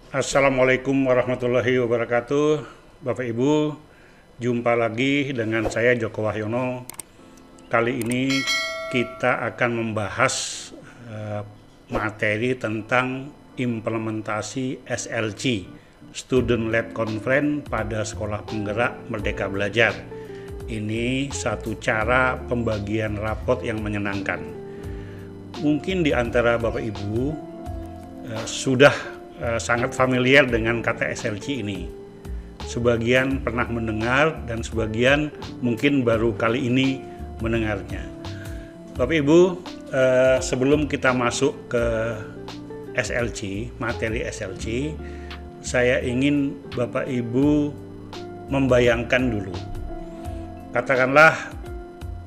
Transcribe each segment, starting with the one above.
Assalamualaikum warahmatullahi wabarakatuh. Bapak Ibu, jumpa lagi dengan saya Joko Wahyono. Kali ini kita akan membahas materi tentang implementasi SLC, Student Led Conference pada Sekolah Penggerak Merdeka Belajar. Ini satu cara pembagian rapot yang menyenangkan. Mungkin di antara Bapak Ibu sudah sangat familiar dengan kata SLC ini. Sebagian pernah mendengar dan sebagian mungkin baru kali ini mendengarnya. Bapak Ibu, sebelum kita masuk ke SLC, materi SLC, saya ingin Bapak Ibu membayangkan dulu. Katakanlah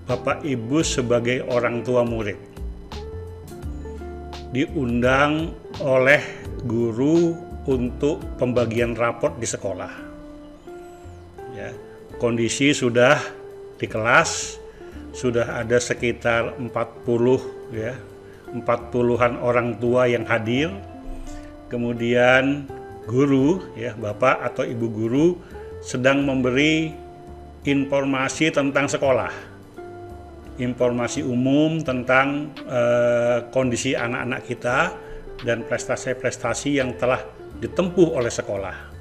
Bapak Ibu sebagai orang tua murid diundang oleh guru untuk pembagian raport di sekolah. Ya, kondisi sudah di kelas sudah ada sekitar 40-an orang tua yang hadir. Kemudian guru, ya, Bapak atau Ibu guru sedang memberi informasi tentang sekolah. Informasi umum tentang kondisi anak-anak kita dan prestasi-prestasi yang telah ditempuh oleh sekolah.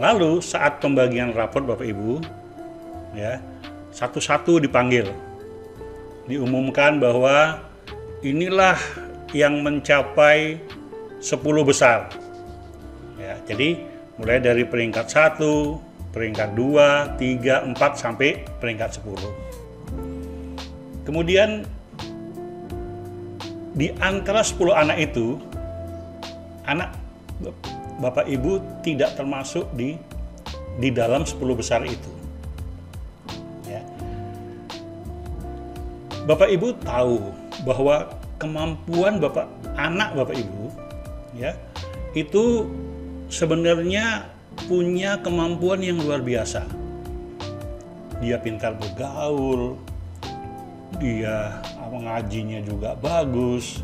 Lalu saat pembagian raport Bapak Ibu, ya, satu-satu dipanggil, diumumkan bahwa inilah yang mencapai 10 besar. Ya, jadi mulai dari peringkat 1, peringkat 2, 3, 4 sampai peringkat 10. Kemudian di antara 10 anak itu, anak Bapak Ibu tidak termasuk di dalam 10 besar itu. Ya. Bapak Ibu tahu bahwa kemampuan anak Bapak Ibu, ya, itu sebenarnya punya kemampuan yang luar biasa. Dia pintar bergaul, dia mengajinya juga bagus,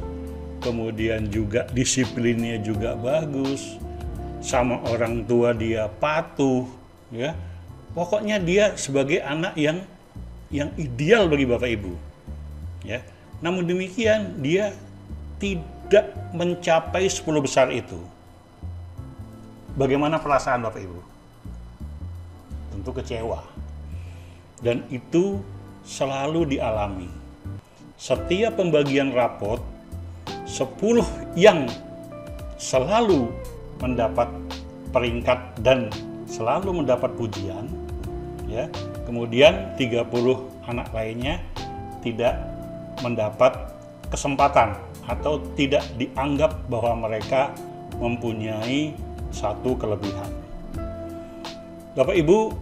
kemudian juga disiplinnya juga bagus, sama orang tua dia patuh, ya. Pokoknya dia sebagai anak yang ideal bagi Bapak Ibu, ya. Namun demikian dia tidak mencapai 10 besar itu. Bagaimana perasaan Bapak Ibu? Tentu kecewa. Dan itu selalu dialami. Setiap pembagian raport, 10 yang selalu mendapat peringkat dan selalu mendapat pujian, ya. Kemudian 30 anak lainnya tidak mendapat kesempatan atau tidak dianggap bahwa mereka mempunyai satu kelebihan. Bapak Ibu,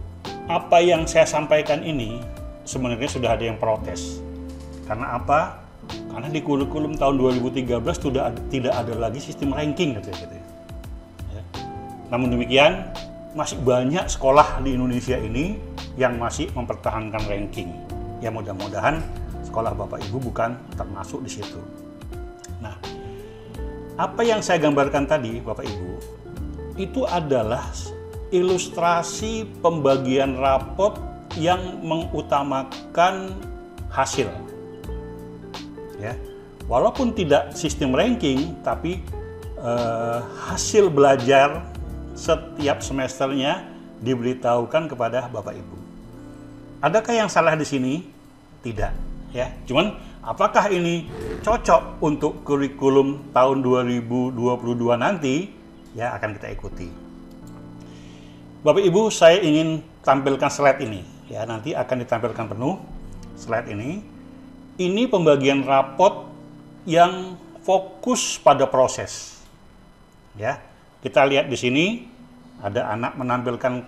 apa yang saya sampaikan ini sebenarnya sudah ada yang protes. Karena apa? Karena di kurikulum tahun 2013 sudah tidak ada lagi sistem ranking gitu ya. Namun demikian, masih banyak sekolah di Indonesia ini yang masih mempertahankan ranking. Ya, mudah-mudahan sekolah Bapak Ibu bukan termasuk di situ. Nah, apa yang saya gambarkan tadi Bapak Ibu, itu adalah ilustrasi pembagian raport yang mengutamakan hasil. Ya, walaupun tidak sistem ranking, tapi hasil belajar setiap semesternya diberitahukan kepada Bapak Ibu. Adakah yang salah di sini? Tidak, ya. Cuman apakah ini cocok untuk kurikulum tahun 2022 nanti? Ya, akan kita ikuti. Bapak Ibu, saya ingin tampilkan slide ini. Ya, nanti akan ditampilkan penuh slide ini. Ini pembagian raport yang fokus pada proses. Ya, kita lihat di sini ada anak menampilkan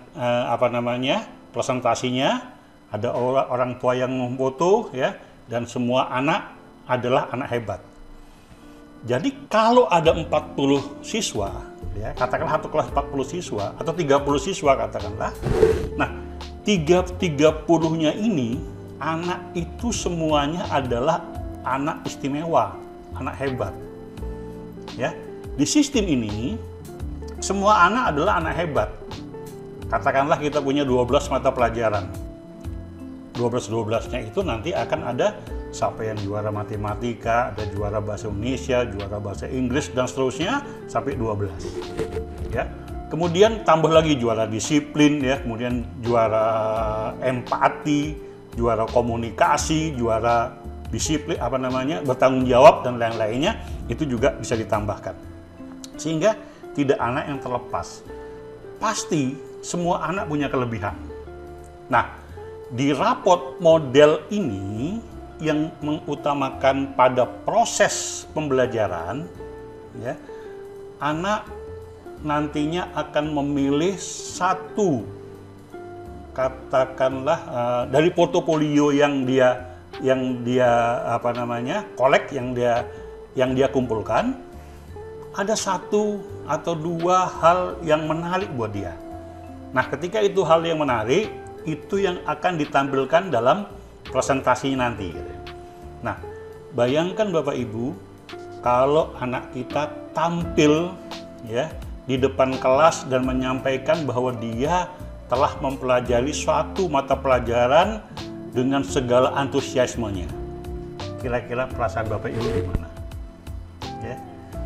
presentasinya, ada orang tua yang memfoto, ya, dan semua anak adalah anak hebat. Jadi kalau ada 40 siswa, ya, katakanlah satu kelas 40 siswa atau 30 siswa katakanlah. Nah, 30-nya ini anak itu semuanya adalah anak istimewa, anak hebat. Ya, di sistem ini semua anak adalah anak hebat. Katakanlah kita punya 12 mata pelajaran. 12-12-nya itu nanti akan ada siapa yang juara matematika, ada juara bahasa Indonesia, juara bahasa Inggris, dan seterusnya sampai 12. Ya. Kemudian tambah lagi juara disiplin, ya, kemudian juara empati, juara komunikasi, juara disiplin, bertanggung jawab, dan lain-lainnya, itu juga bisa ditambahkan. Sehingga tidak anak yang terlepas. Pasti semua anak punya kelebihan. Nah, di rapot model ini yang mengutamakan pada proses pembelajaran, ya, anak nantinya akan memilih satu, katakanlah dari portofolio yang dia kolek, yang dia kumpulkan, ada satu atau dua hal yang menarik buat dia. Nah, ketika itu hal yang menarik, itu yang akan ditampilkan dalam presentasinya nanti. Nah, bayangkan Bapak Ibu, kalau anak kita tampil, ya, di depan kelas dan menyampaikan bahwa dia telah mempelajari suatu mata pelajaran dengan segala antusiasmenya. Kira-kira perasaan Bapak Ibu gimana? Ya.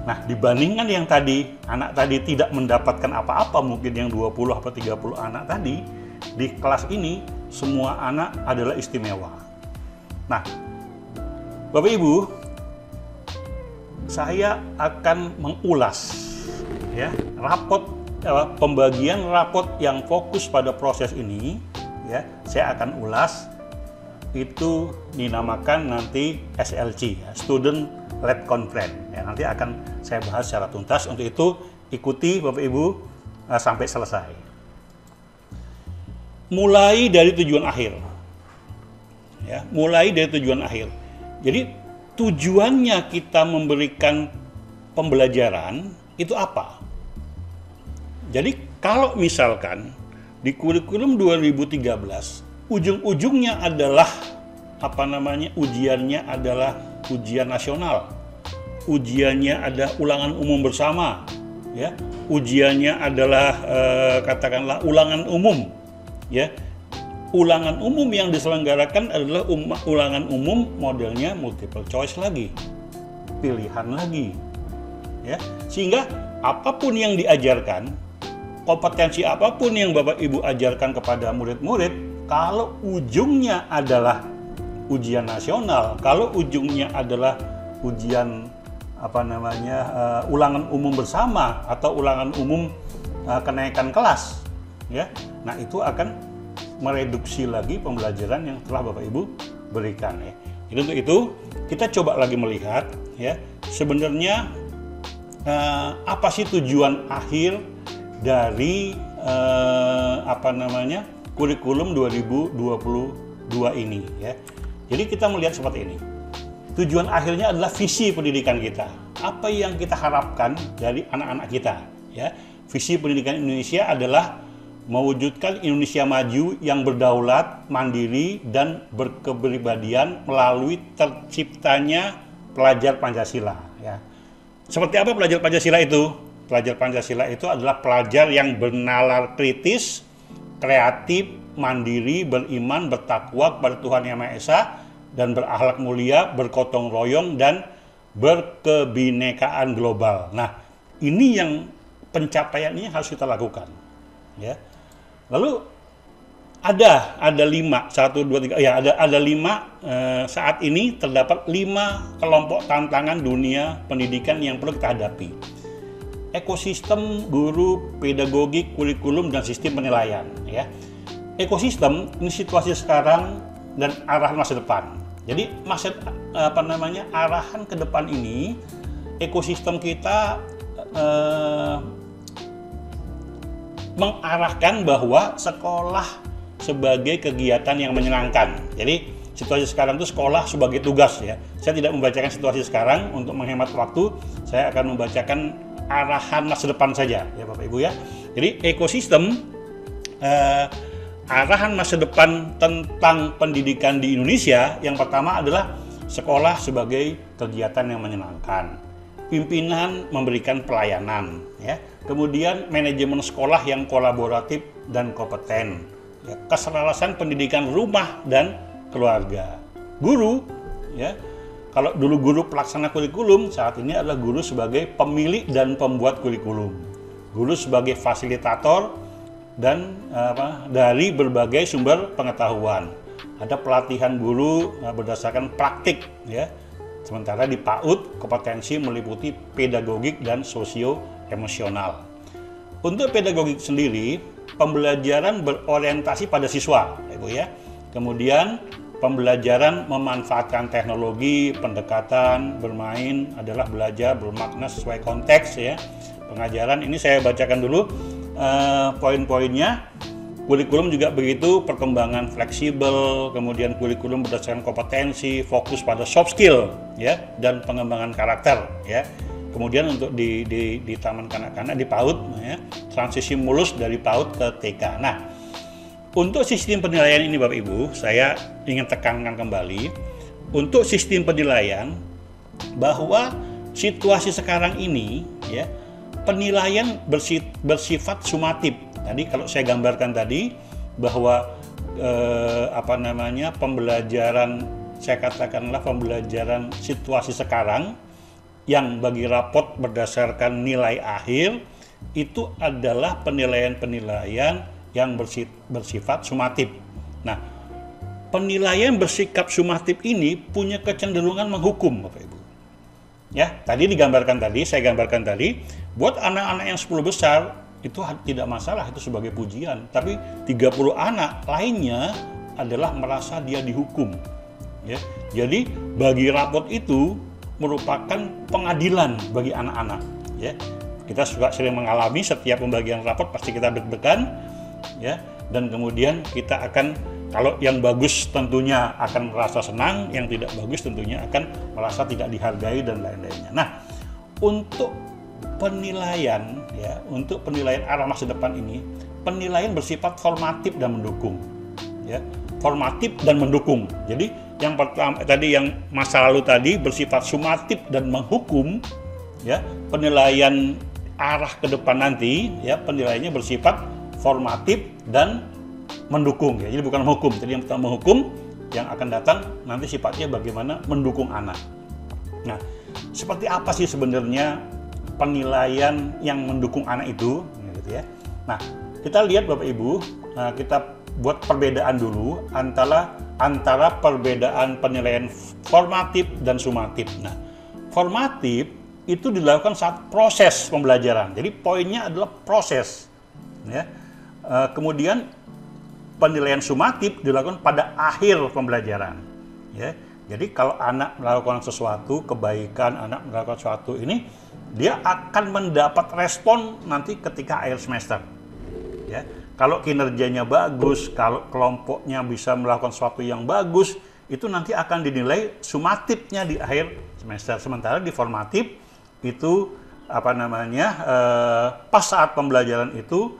Nah, dibandingkan yang tadi, anak tadi tidak mendapatkan apa-apa, mungkin yang 20 atau 30 anak tadi, di kelas ini semua anak adalah istimewa. Nah, Bapak Ibu, saya akan mengulas, ya, pembagian rapot yang fokus pada proses ini, ya, saya akan ulas. Itu dinamakan nanti SLC, ya, Student Led Conference. Ya, nanti akan saya bahas secara tuntas. Untuk itu ikuti Bapak Ibu sampai selesai. Mulai dari tujuan akhir, ya, mulai dari tujuan akhir. Jadi tujuannya kita memberikan pembelajaran itu apa? Jadi kalau misalkan di kurikulum 2013 ujung-ujungnya adalah ujiannya adalah ujian nasional, ujiannya ada ulangan umum bersama, ya, ujiannya adalah katakanlah ulangan umum, ya, ulangan umum yang diselenggarakan adalah ulangan umum modelnya multiple choice lagi, pilihan lagi, ya, sehingga apapun yang diajarkan, kompetensi apapun yang Bapak Ibu ajarkan kepada murid-murid, kalau ujungnya adalah ujian nasional, kalau ujungnya adalah ujian ulangan umum bersama atau ulangan umum kenaikan kelas, ya, nah itu akan mereduksi lagi pembelajaran yang telah Bapak Ibu berikan, ya. Jadi untuk itu kita coba lagi melihat, ya, sebenarnya apa sih tujuan akhir dari kurikulum 2022 ini, ya. Jadi kita melihat seperti ini. Tujuan akhirnya adalah visi pendidikan kita. Apa yang kita harapkan dari anak-anak kita, ya. Visi pendidikan Indonesia adalah mewujudkan Indonesia maju yang berdaulat, mandiri, dan berkepribadian melalui terciptanya pelajar Pancasila, ya. Seperti apa pelajar Pancasila itu? Pelajar Pancasila itu adalah pelajar yang bernalar kritis, kreatif, mandiri, beriman, bertakwa kepada Tuhan Yang Maha Esa, dan berakhlak mulia, bergotong royong, dan berkebinekaan global. Nah, ini yang pencapaian ini harus kita lakukan, ya. Lalu ada 5, 1, 2, 3, ya, ada 5, saat ini terdapat 5 kelompok tantangan dunia pendidikan yang perlu kita hadapi. Ekosistem, guru, pedagogik, kurikulum, dan sistem penilaian, ya. Ekosistem ini situasi sekarang dan arahan masa depan. Jadi arahan ke depan ini, ekosistem kita mengarahkan bahwa sekolah sebagai kegiatan yang menyenangkan. Jadi situasi sekarang itu sekolah sebagai tugas, ya. Saya tidak membacakan situasi sekarang untuk menghemat waktu. Saya akan membacakan arahan masa depan saja, ya Bapak Ibu, ya. Jadi ekosistem arahan masa depan tentang pendidikan di Indonesia, yang pertama adalah sekolah sebagai kegiatan yang menyenangkan. pimpinan memberikan pelayanan, ya. Kemudian manajemen sekolah yang kolaboratif dan kompeten, ya. Keselarasan pendidikan rumah dan keluarga. Guru, ya. Kalau dulu guru pelaksana kurikulum, saat ini adalah guru sebagai pemilik dan pembuat kurikulum. Guru sebagai fasilitator dan dari berbagai sumber pengetahuan. Ada pelatihan guru berdasarkan praktik, ya. Sementara di PAUD kompetensi meliputi pedagogik dan sosio-emosional. Untuk pedagogik sendiri, pembelajaran berorientasi pada siswa, Ibu, ya. Kemudian pembelajaran memanfaatkan teknologi, pendekatan, bermain adalah belajar bermakna sesuai konteks, ya. Pengajaran ini saya bacakan dulu poin-poinnya. Kurikulum juga begitu, perkembangan fleksibel, kemudian kurikulum berdasarkan kompetensi, fokus pada soft skill, ya, dan pengembangan karakter, ya. Kemudian untuk di taman kanak-kanak di PAUD, ya, transisi mulus dari PAUD ke TK. Nah, untuk sistem penilaian ini Bapak Ibu, saya ingin tekankan kembali untuk sistem penilaian bahwa situasi sekarang ini, ya, penilaian bersifat sumatif. Tadi kalau saya gambarkan tadi bahwa pembelajaran, saya katakanlah pembelajaran situasi sekarang yang bagi rapot berdasarkan nilai akhir itu adalah penilaian-penilaian yang bersifat sumatif. Nah, penilaian bersikap sumatif ini punya kecenderungan menghukum, Bapak Ibu. Ya, saya gambarkan tadi, buat anak-anak yang 10 besar itu tidak masalah, itu sebagai pujian. Tapi 30 anak lainnya adalah merasa dia dihukum. Ya, jadi bagi rapot itu merupakan pengadilan bagi anak-anak. Ya, kita juga sering mengalami setiap pembagian rapot pasti kita deg-degan, ya, dan kemudian kita akan, kalau yang bagus tentunya akan merasa senang, yang tidak bagus tentunya akan merasa tidak dihargai dan lain-lainnya. Nah, untuk penilaian, ya, untuk penilaian arah masa depan ini, penilaian bersifat formatif dan mendukung, ya, formatif dan mendukung. Jadi yang pertama tadi, yang masa lalu tadi bersifat sumatif dan menghukum, ya, penilaian arah ke depan nanti, ya, penilaiannya bersifat formatif dan mendukung, ya. Jadi bukan menghukum. Jadi yang pertama menghukum, yang akan datang nanti sifatnya bagaimana mendukung anak. Nah, seperti apa sih sebenarnya penilaian yang mendukung anak itu, gitu ya. Nah, kita lihat Bapak Ibu, kita buat perbedaan dulu antara perbedaan penilaian formatif dan sumatif. Nah, formatif itu dilakukan saat proses pembelajaran. Jadi poinnya adalah proses, ya. Kemudian penilaian sumatif dilakukan pada akhir pembelajaran, ya. Jadi kalau anak melakukan sesuatu kebaikan, anak melakukan sesuatu ini, dia akan mendapat respon nanti ketika akhir semester, ya. Kalau kinerjanya bagus, kalau kelompoknya bisa melakukan sesuatu yang bagus, itu nanti akan dinilai sumatifnya di akhir semester. Sementara di formatif itu pas saat pembelajaran itu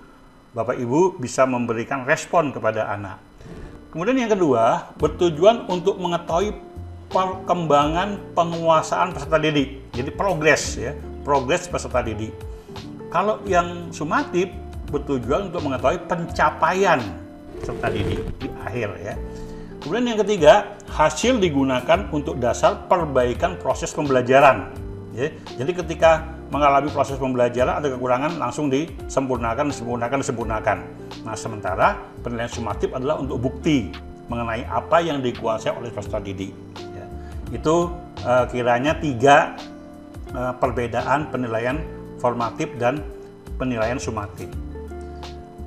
Bapak Ibu bisa memberikan respon kepada anak. Kemudian yang kedua, bertujuan untuk mengetahui perkembangan penguasaan peserta didik. Jadi progres, ya, progres peserta didik. Kalau yang sumatif bertujuan untuk mengetahui pencapaian peserta didik di akhir, ya. Kemudian yang ketiga, hasil digunakan untuk dasar perbaikan proses pembelajaran, ya. Jadi ketika mengalami proses pembelajaran ada kekurangan, langsung disempurnakan. Nah, sementara penilaian sumatif adalah untuk bukti mengenai apa yang dikuasai oleh peserta didik, ya. Itu kiranya 3 perbedaan penilaian formatif dan penilaian sumatif.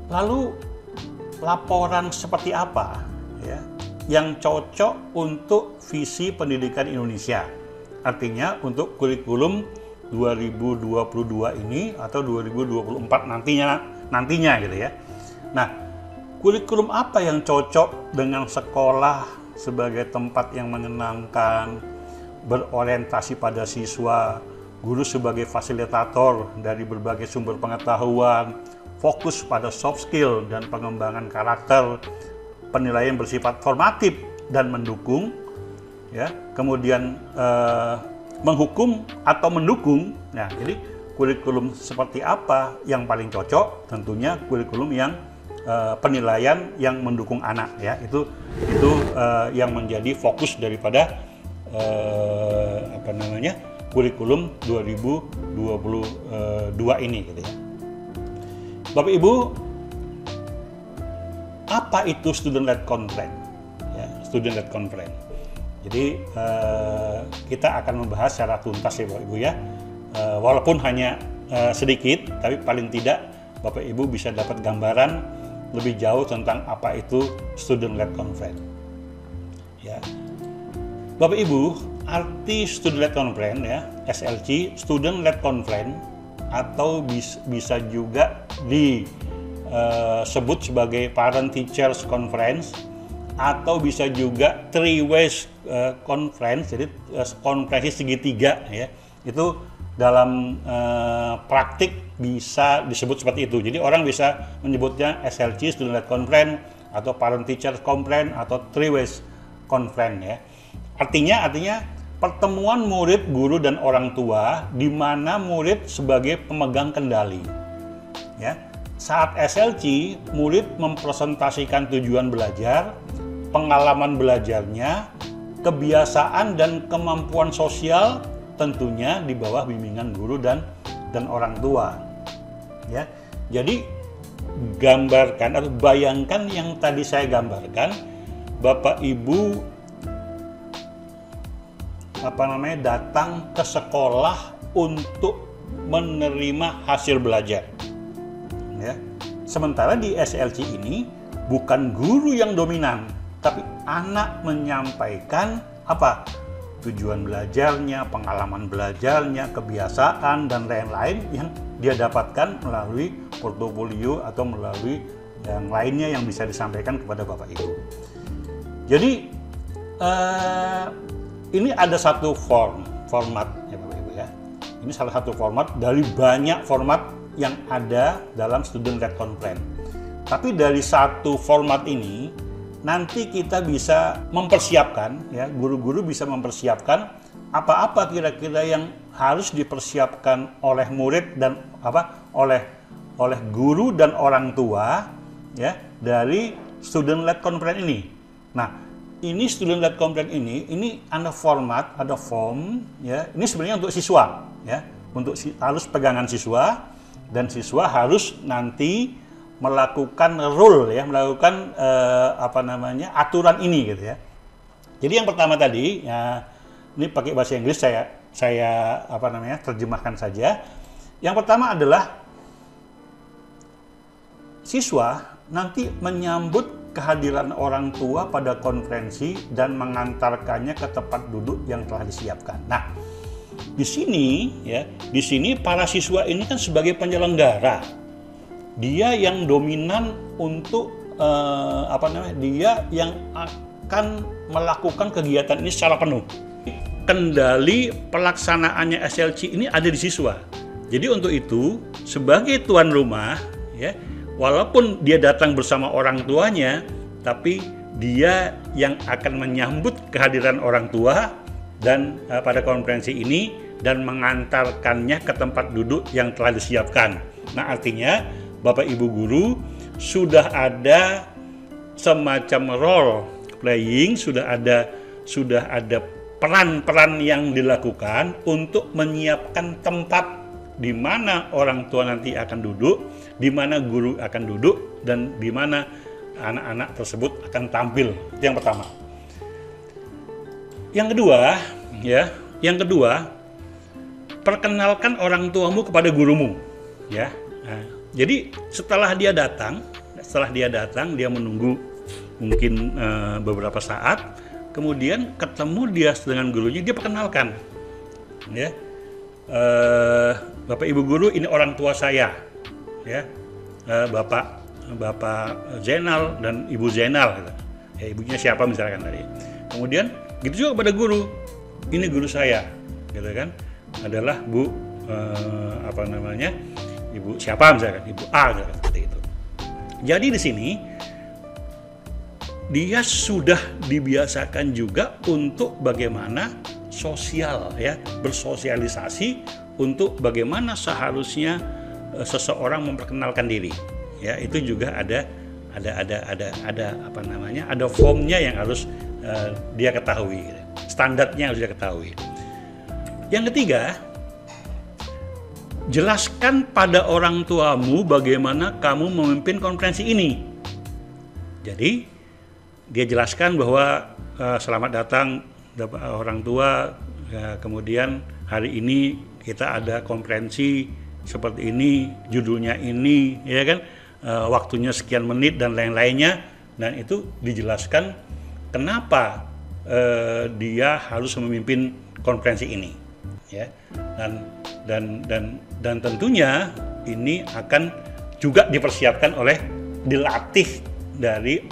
Lalu laporan seperti apa, ya, yang cocok untuk visi pendidikan Indonesia? Artinya untuk kurikulum 2022 ini atau 2024 nantinya gitu, ya. Nah, kurikulum apa yang cocok dengan sekolah sebagai tempat yang menyenangkan, berorientasi pada siswa, guru sebagai fasilitator dari berbagai sumber pengetahuan, fokus pada soft skill dan pengembangan karakter, penilaian bersifat formatif dan mendukung, ya. Kemudian menghukum atau mendukung. Nah, jadi kurikulum seperti apa yang paling cocok? Tentunya kurikulum yang penilaian yang mendukung anak, ya. Itu yang menjadi fokus daripada kurikulum 2022 ini, gitu ya. Bapak Ibu, apa itu student-led conference? Ya, student-led conference. Jadi kita akan membahas secara tuntas ya Bapak Ibu, ya. Walaupun hanya sedikit, tapi paling tidak Bapak Ibu bisa dapat gambaran lebih jauh tentang apa itu student-led conference. Ya. Bapak Ibu, arti student-led conference, ya, SLC, student-led conference, atau bisa juga disebut sebagai parent teachers conference, atau bisa juga three ways conference, jadi konferensi segitiga, ya. Itu dalam praktik bisa disebut seperti itu. Jadi orang bisa menyebutnya SLC, student-led conference, atau parent teachers conference, atau three ways conference, ya. Artinya pertemuan murid, guru, dan orang tua di mana murid sebagai pemegang kendali. Ya. Saat SLC, murid mempresentasikan tujuan belajar, pengalaman belajarnya, kebiasaan dan kemampuan sosial, tentunya di bawah bimbingan guru dan orang tua. Ya. Jadi gambarkan atau bayangkan yang tadi saya gambarkan, Bapak Ibu datang ke sekolah untuk menerima hasil belajar. Ya. Sementara di SLC ini bukan guru yang dominan, tapi anak menyampaikan apa? Tujuan belajarnya, pengalaman belajarnya, kebiasaan, dan lain-lain yang dia dapatkan melalui portofolio atau melalui yang lainnya yang bisa disampaikan kepada Bapak Ibu. Jadi ini ada satu format ya Bapak Ibu, ya. Ini salah satu format dari banyak format yang ada dalam student-led conference. Tapi dari satu format ini nanti kita bisa mempersiapkan, ya, guru-guru bisa mempersiapkan apa-apa kira-kira yang harus dipersiapkan oleh murid dan oleh guru dan orang tua, ya, dari student-led conference ini. Nah, ini student-led conference ini ada format, ada form, ya. Ini sebenarnya untuk siswa, ya, harus pegangan siswa, dan siswa harus nanti melakukan rule, ya, melakukan aturan ini, gitu ya. Jadi yang pertama tadi, ya, ini pakai bahasa Inggris saya terjemahkan saja. Yang pertama adalah siswa nanti menyambut kehadiran orang tua pada konferensi dan mengantarkannya ke tempat duduk yang telah disiapkan. Nah, di sini para siswa ini kan sebagai penyelenggara. Dia yang dominan untuk dia yang akan melakukan kegiatan ini secara penuh. Kendali pelaksanaannya SLC ini ada di siswa. Jadi untuk itu, sebagai tuan rumah, ya, walaupun dia datang bersama orang tuanya, tapi dia yang akan menyambut kehadiran orang tua dan pada konferensi ini dan mengantarkannya ke tempat duduk yang telah disiapkan. Nah, artinya Bapak Ibu guru sudah ada semacam role playing, sudah ada peran-peran yang dilakukan untuk menyiapkan tempat di mana orang tua nanti akan duduk, di mana guru akan duduk, dan di mana anak-anak tersebut akan tampil. Itu yang pertama. Yang kedua, perkenalkan orang tuamu kepada gurumu, ya. Nah, jadi setelah dia datang, dia menunggu mungkin beberapa saat, kemudian ketemu dia dengan gurunya, dia perkenalkan, ya, Bapak Ibu guru, ini orang tua saya, ya, Bapak Zainal dan Ibu Zainal, gitu. Ya, ibunya siapa misalkan tadi. Kemudian gitu juga kepada guru, ini guru saya, gitu kan, adalah Bu Ibu siapa misalkan, Ibu A, misalkan, seperti itu. Jadi di sini dia sudah dibiasakan juga untuk bagaimana sosial ya, bersosialisasi untuk bagaimana seharusnya seseorang memperkenalkan diri. Ya, itu juga ada apa namanya? Ada formnya yang harus dia ketahui, standarnya harus dia ketahui. Yang ketiga, jelaskan pada orang tuamu bagaimana kamu memimpin konferensi ini. Jadi, dia jelaskan bahwa selamat datang orang tua, ya, kemudian hari ini kita ada konferensi seperti ini, judulnya ini, ya kan, waktunya sekian menit dan lain-lainnya, dan itu dijelaskan kenapa dia harus memimpin konferensi ini, ya, dan tentunya ini akan juga dipersiapkan dilatih dari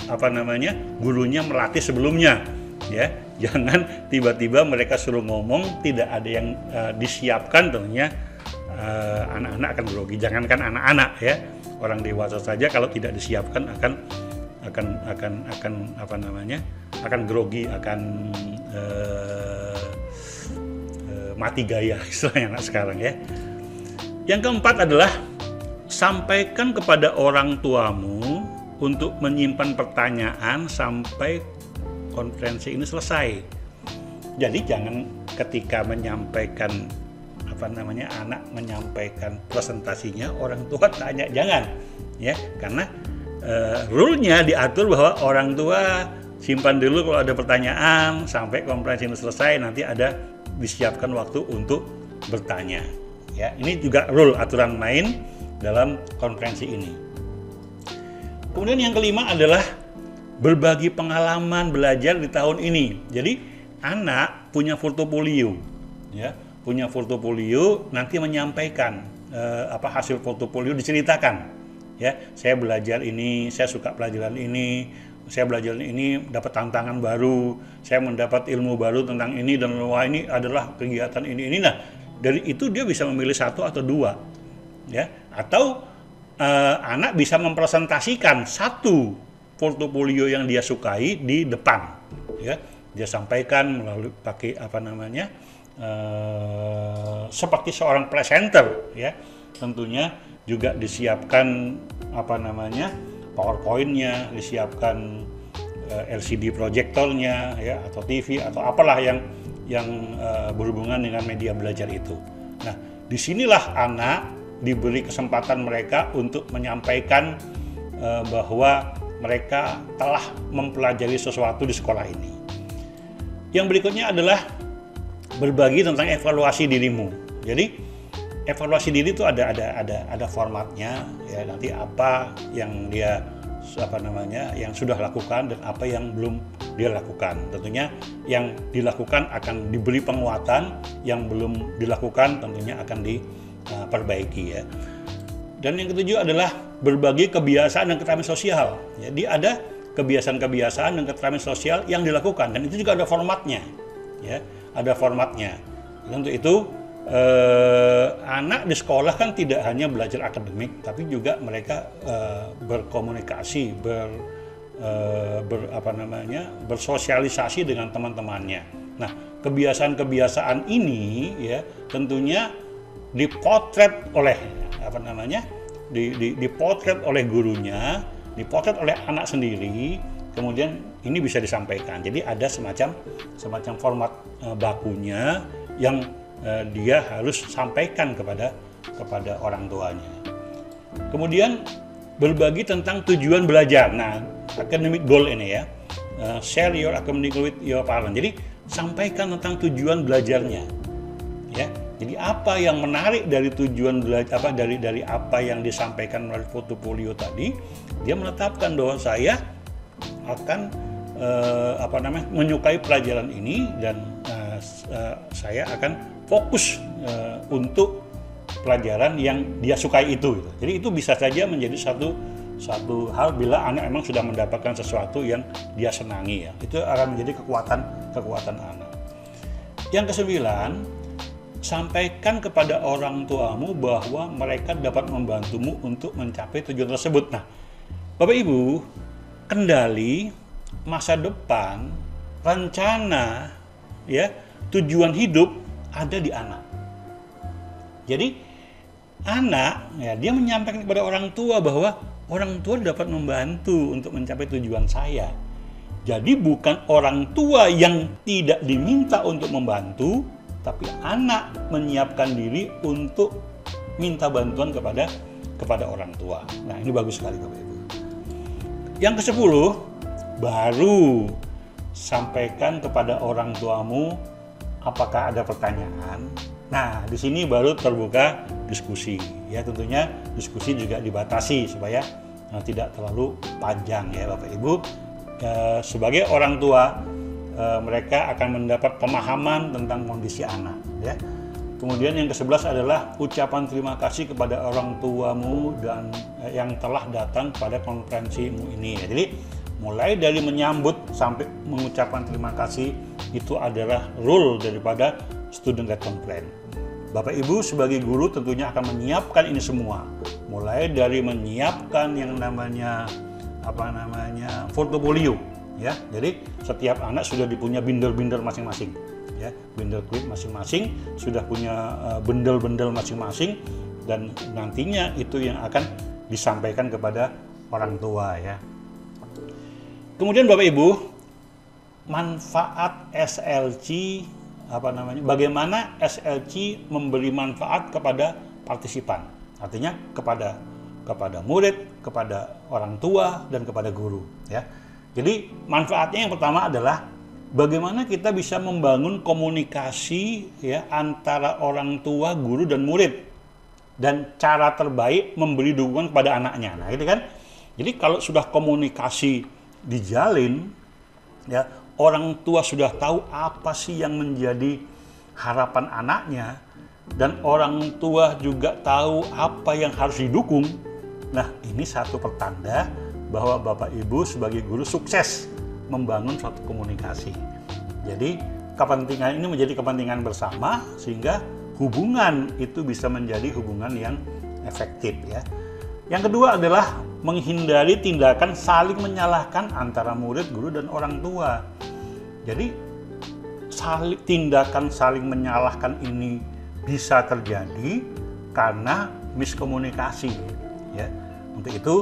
gurunya melatih sebelumnya, ya. Jangan tiba-tiba mereka suruh ngomong tidak ada yang disiapkan, tentunya anak-anak akan grogi. Jangankan anak-anak ya, orang dewasa saja kalau tidak disiapkan akan grogi, akan mati gaya istilahnya anak sekarang ya. Yang keempat adalah sampaikan kepada orang tuamu untuk menyimpan pertanyaan sampai konferensi ini selesai. Jadi jangan ketika menyampaikan anak menyampaikan presentasinya orang tua tanya, jangan ya, karena rule-nya diatur bahwa orang tua simpan dulu kalau ada pertanyaan sampai konferensi ini selesai, nanti ada disiapkan waktu untuk bertanya ya. Ini juga rule, aturan main dalam konferensi ini. Kemudian yang kelima adalah berbagi pengalaman belajar di tahun ini. Jadi anak punya portofolio, ya, punya portofolio, nanti menyampaikan hasil portofolio diceritakan. Ya, saya belajar ini, saya suka pelajaran ini, saya belajar ini dapat tantangan baru, saya mendapat ilmu baru tentang ini, dan wah ini adalah kegiatan ini. Nah, dari itu dia bisa memilih satu atau dua, ya, atau anak bisa mempresentasikan satu portofolio yang dia sukai di depan, ya, dia sampaikan melalui pakai seperti seorang presenter, ya, tentunya juga disiapkan PowerPoint-nya, disiapkan LCD proyektornya, ya, atau TV atau apalah yang berhubungan dengan media belajar itu. Nah, disinilah anak diberi kesempatan mereka untuk menyampaikan bahwa mereka telah mempelajari sesuatu di sekolah ini. Yang berikutnya adalah berbagi tentang evaluasi dirimu. Jadi evaluasi diri itu ada formatnya, ya, nanti apa yang dia yang sudah lakukan dan apa yang belum dia lakukan. Tentunya yang dilakukan akan diberi penguatan, yang belum dilakukan tentunya akan diperbaiki, ya. Dan yang ketujuh adalah berbagi kebiasaan dan keterampilan sosial. Jadi ada kebiasaan-kebiasaan dan keterampilan sosial yang dilakukan, dan itu juga ada formatnya, ya, ada formatnya. Untuk itu anak di sekolah kan tidak hanya belajar akademik, tapi juga mereka berkomunikasi, bersosialisasi dengan teman-temannya. Nah, kebiasaan-kebiasaan ini, ya, tentunya dipotret oleh dipotret oleh gurunya, dipotret oleh anak sendiri, kemudian ini bisa disampaikan. Jadi ada semacam format bakunya yang dia harus sampaikan kepada orang tuanya. Kemudian berbagi tentang tujuan belajar. Nah, academic goal ini, ya, share your academic goal with your parent. Jadi sampaikan tentang tujuan belajarnya, ya. Jadi apa yang menarik dari tujuan belajar, dari apa yang disampaikan melalui portofolio tadi, dia menetapkan bahwa saya akan menyukai pelajaran ini, dan saya akan fokus untuk pelajaran yang dia sukai itu. Jadi itu bisa saja menjadi satu hal bila anak memang sudah mendapatkan sesuatu yang dia senangi, ya. Itu akan menjadi kekuatan anak. Yang kesembilan, sampaikan kepada orang tuamu bahwa mereka dapat membantumu untuk mencapai tujuan tersebut. Nah, Bapak Ibu, kendali masa depan, rencana, ya, tujuan hidup ada di anak. Jadi anak, ya, dia menyampaikan kepada orang tua bahwa orang tua dapat membantu untuk mencapai tujuan saya. Jadi bukan orang tua yang tidak diminta untuk membantu, tapi anak menyiapkan diri untuk minta bantuan kepada orang tua. Nah, ini bagus sekali Bapak Ibu. Yang ke-10, baru sampaikan kepada orang tuamu apakah ada pertanyaan. Nah, di sini baru terbuka diskusi. Ya, tentunya diskusi juga dibatasi supaya tidak terlalu panjang ya Bapak Ibu. Sebagai orang tua, mereka akan mendapat pemahaman tentang kondisi anak. Ya. Kemudian yang ke-11 adalah ucapan terima kasih kepada orang tuamu dan yang telah datang pada konferensimu ini. Ya. Jadi mulai dari menyambut sampai mengucapkan terima kasih itu adalah rule daripada student-led conference. Bapak Ibu sebagai guru tentunya akan menyiapkan ini semua, mulai dari menyiapkan yang namanya portofolio, ya. Jadi setiap anak sudah dipunya binder-binder masing-masing, ya, binder kuit masing-masing, sudah punya bendel-bendel masing-masing, dan nantinya itu yang akan disampaikan kepada orang tua, ya. Kemudian Bapak Ibu, manfaat SLC bagaimana SLC memberi manfaat kepada partisipan, artinya kepada murid, kepada orang tua, dan kepada guru, ya. Jadi manfaatnya yang pertama adalah bagaimana kita bisa membangun komunikasi, ya, antara orang tua, guru, dan murid, dan cara terbaik memberi dukungan kepada anaknya. Nah, itu kan. Jadi kalau sudah komunikasi dijalin, ya, orang tua sudah tahu apa sih yang menjadi harapan anaknya, dan orang tua juga tahu apa yang harus didukung. Nah, ini satu pertanda bahwa Bapak Ibu sebagai guru sukses membangun suatu komunikasi. Jadi kepentingan ini menjadi kepentingan bersama sehingga hubungan itu bisa menjadi hubungan yang efektif, ya. Yang kedua adalah menghindari tindakan saling menyalahkan antara murid, guru, dan orang tua. Jadi tindakan saling menyalahkan ini bisa terjadi karena miskomunikasi, ya. Untuk itu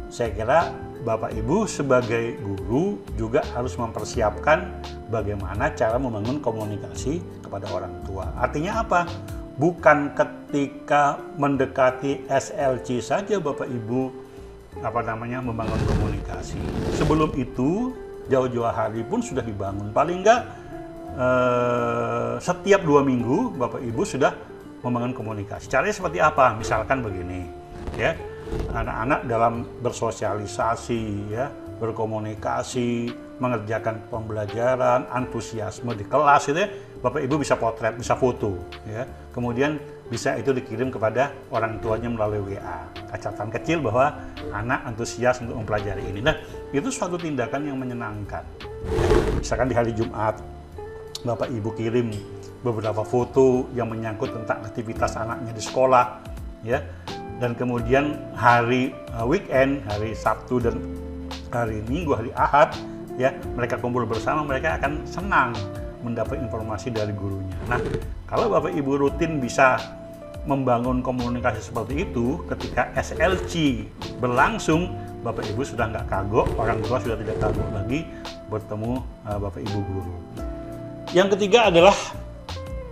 saya kira Bapak Ibu sebagai guru juga harus mempersiapkan bagaimana cara membangun komunikasi kepada orang tua. Artinya apa? Bukan ketika mendekati SLC saja Bapak Ibu membangun komunikasi. Sebelum itu jauh-jauh hari pun sudah dibangun. Paling enggak setiap 2 minggu Bapak Ibu sudah membangun komunikasi. Caranya seperti apa? Misalkan begini, ya. Anak-anak dalam bersosialisasi, ya, berkomunikasi, mengerjakan pembelajaran, antusiasme di kelas itu, ya, Bapak Ibu bisa potret, bisa foto, ya. Kemudian bisa itu dikirim kepada orang tuanya melalui WA. Catatan kecil bahwa anak antusias untuk mempelajari ini. Nah, itu suatu tindakan yang menyenangkan. Misalkan di hari Jumat, Bapak Ibu kirim beberapa foto yang menyangkut tentang aktivitas anaknya di sekolah, ya. Dan kemudian hari weekend, hari Sabtu dan hari Minggu, hari Ahad, ya, mereka kumpul bersama, mereka akan senang mendapat informasi dari gurunya. Nah, kalau Bapak Ibu rutin bisa membangun komunikasi seperti itu, ketika SLC berlangsung, Bapak Ibu sudah nggak kagok, orang tua sudah tidak kagok lagi bertemu Bapak Ibu guru. Yang ketiga adalah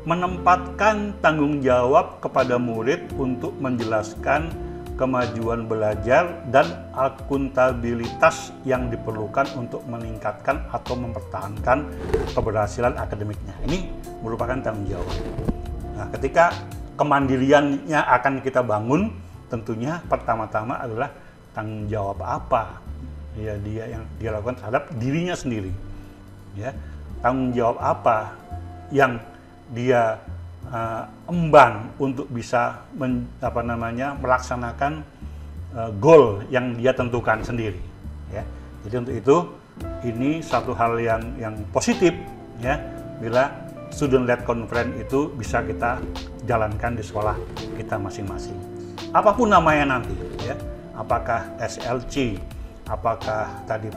menempatkan tanggung jawab kepada murid untuk menjelaskan kemajuan belajar dan akuntabilitas yang diperlukan untuk meningkatkan atau mempertahankan keberhasilan akademiknya. Ini merupakan tanggung jawab. Nah, ketika kemandiriannya akan kita bangun, tentunya pertama-tama adalah tanggung jawab apa ya dia yang dia lakukan terhadap dirinya sendiri, ya. Tanggung jawab apa yang dia emban untuk bisa melaksanakan goal yang dia tentukan sendiri, ya. Jadi untuk itu ini satu hal yang positif, ya, bila student-led conference itu bisa kita jalankan di sekolah kita masing-masing. Apapun namanya nanti, ya, apakah SLC, apakah tadi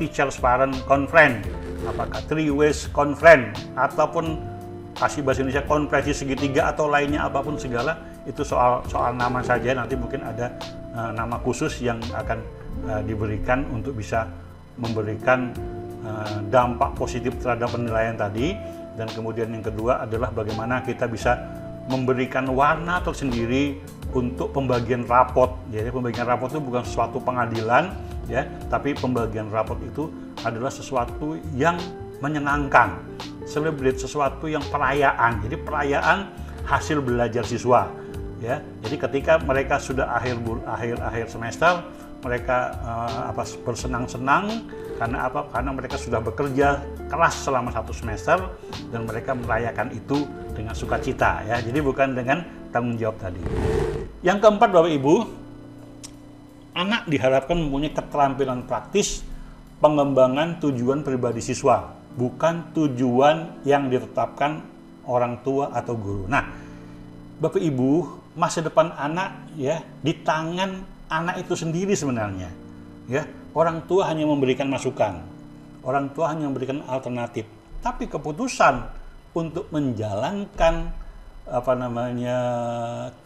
teachers parent conference, apakah three ways conference ataupun kasih bahasa Indonesia konferensi segitiga atau lainnya apapun segala, itu soal nama saja. Nanti mungkin ada nama khusus yang akan diberikan untuk bisa memberikan dampak positif terhadap penilaian tadi. Dan kemudian yang kedua adalah bagaimana kita bisa memberikan warna tersendiri untuk pembagian rapot. Jadi pembagian rapot itu bukan sesuatu pengadilan, ya, tapi pembagian rapot itu adalah sesuatu yang menyenangkan, sesuatu yang perayaan. Jadi perayaan hasil belajar siswa, ya. Jadi ketika mereka sudah akhir semester, mereka bersenang-senang karena apa? Karena mereka sudah bekerja keras selama 1 semester dan mereka merayakan itu dengan sukacita, ya. Jadi bukan dengan tanggung jawab tadi. Yang keempat, Bapak Ibu, anak diharapkan mempunyai keterampilan praktis pengembangan tujuan pribadi siswa, bukan tujuan yang ditetapkan orang tua atau guru. Nah, Bapak Ibu, masa depan anak, ya, di tangan anak itu sendiri sebenarnya, ya. Orang tua hanya memberikan masukan, orang tua hanya memberikan alternatif, tapi keputusan untuk menjalankan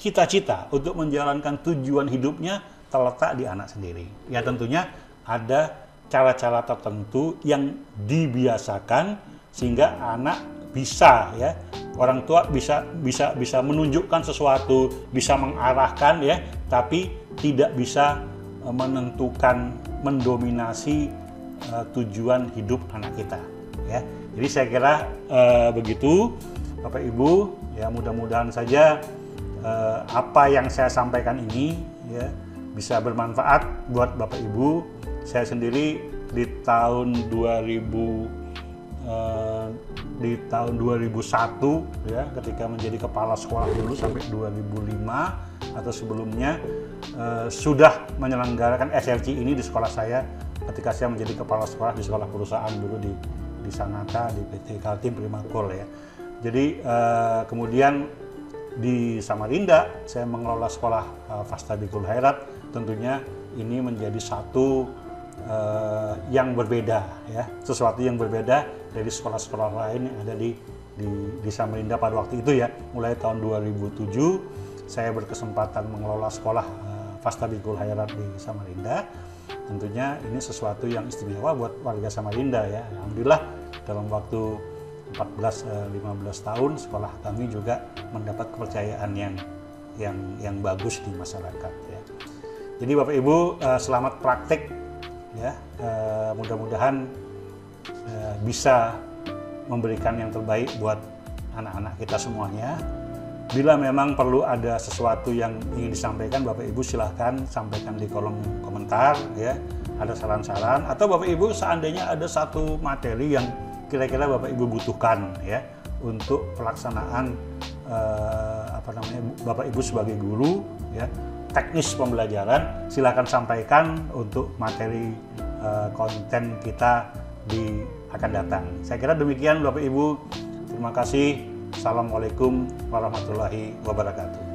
cita-cita, untuk menjalankan tujuan hidupnya terletak di anak sendiri. Ya, tentunya ada cara-cara tertentu yang dibiasakan sehingga anak bisa, ya, orang tua bisa menunjukkan sesuatu, bisa mengarahkan, ya, tapi tidak bisa menentukan, mendominasi tujuan hidup anak kita, ya. Jadi saya kira begitu, Bapak Ibu, ya, mudah-mudahan saja apa yang saya sampaikan ini, ya, bisa bermanfaat buat Bapak Ibu. Saya sendiri di tahun 2001, ya, ketika menjadi kepala sekolah dulu sampai 2005 atau sebelumnya sudah menyelenggarakan SLC ini di sekolah saya ketika saya menjadi kepala sekolah di sekolah perusahaan dulu di Sanata, di PT Kaltim Primakol, ya. Jadi kemudian di Samarinda saya mengelola sekolah Fastabikul Khairat. Tentunya ini menjadi satu yang berbeda, ya, sesuatu yang berbeda dari sekolah-sekolah lain yang ada di Samarinda pada waktu itu, ya. Mulai tahun 2007 saya berkesempatan mengelola sekolah Fastabikul Khairat di Samarinda. Tentunya ini sesuatu yang istimewa buat warga Samarinda, ya. Alhamdulillah dalam waktu 14-15 tahun sekolah kami juga mendapat kepercayaan yang bagus di masyarakat, ya. Jadi Bapak Ibu, selamat praktek, ya. Mudah-mudahan bisa memberikan yang terbaik buat anak-anak kita semuanya. Bila memang perlu ada sesuatu yang ingin disampaikan, Bapak Ibu silahkan sampaikan di kolom komentar, ya. Ada saran-saran atau Bapak Ibu seandainya ada satu materi yang kira-kira Bapak Ibu butuhkan, ya, untuk pelaksanaan Bapak Ibu sebagai guru, ya, teknis pembelajaran, silahkan sampaikan untuk materi konten kita akan datang. Saya kira demikian Bapak Ibu. Terima kasih. Assalamualaikum warahmatullahi wabarakatuh.